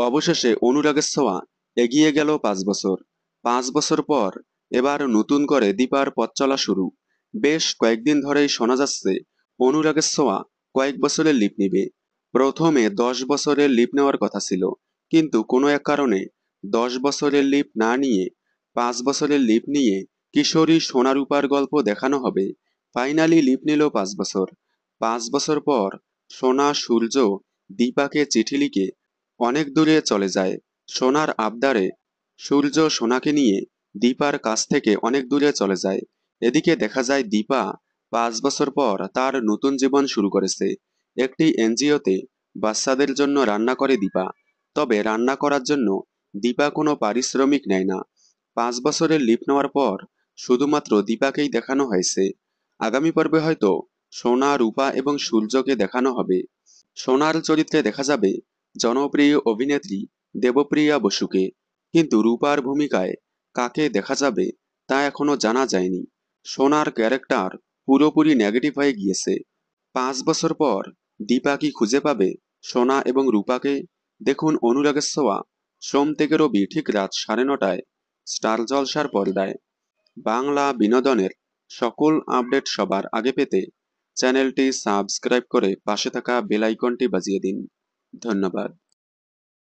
অবশেষে অনুরাগের ছোঁয়া এগিয়ে গেল 5 বছর। 5 বছর পর এবার নতুন করে দীপার পথ চলা শুরু। বেশ কয়েকদিন ধরেই শোনা যাচ্ছে অনুরাগের ছোঁয়া কয়েক বছরের লিপ নিবে। প্রথমে 10 বছরের লিপ নেওয়ার কথা ছিল, কিন্তু কোনো এক কারণে 10 বছরের লিপ না নিয়ে 5 বছরের লিপ নিয়ে কিশোরী সোনারূপার গল্প দেখানো হবে। ফাইনালি লিপ নিল 5 বছর। 5 বছর পর সোনা সূর্য দীপাকে চিঠি লিখে অনেক দূরে চলে যায়। সোনার আবদারে সূর্য সোনাকে নিয়ে দীপার কাছ থেকে অনেক দূরে চলে যায়। এদিকে দেখা যায় দীপা 5 বছর পর তার নতুন জীবন শুরু করেছে। একটি এনজিওতে বাচ্চাদের জন্য রান্না করে দীপা। তবে রান্না করার জন্য দীপা কোনো পারিশ্রমিক নেয় না। 5 বছরের লিভ নেওয়ার পর শুধুমাত্র দীপাকেই দেখানো হয়েছে। আগামী পর্বে হয়তো সোনা, রূপা এবং সূর্যকে দেখানো হবে। সোনার চরিত্রে দেখা যাবে জনপ্রিয় অভিনেত্রী দেবপ্রিয়া বসুকে, কিন্তু রূপার ভূমিকায় কাকে দেখা যাবে তা এখনো জানা যায়নি। সোনার ক্যারেক্টার পুরোপুরি নেগেটিভ হয়ে গিয়েছে। 5 বছর পর দীপা কি খুঁজে পাবে সোনা এবং রূপাকে? দেখুন অনুরাগের ছোঁয়া সোম থেকে রবি ঠিক রাত 9:30টায় স্টার জলসার পর্দায়। বাংলা বিনোদনের সকল আপডেট সবার আগে পেতে চ্যানেলটি সাবস্ক্রাইব করে পাশে থাকা বেল আইকনটি বাজিয়ে দিন। ধন্যবাদ।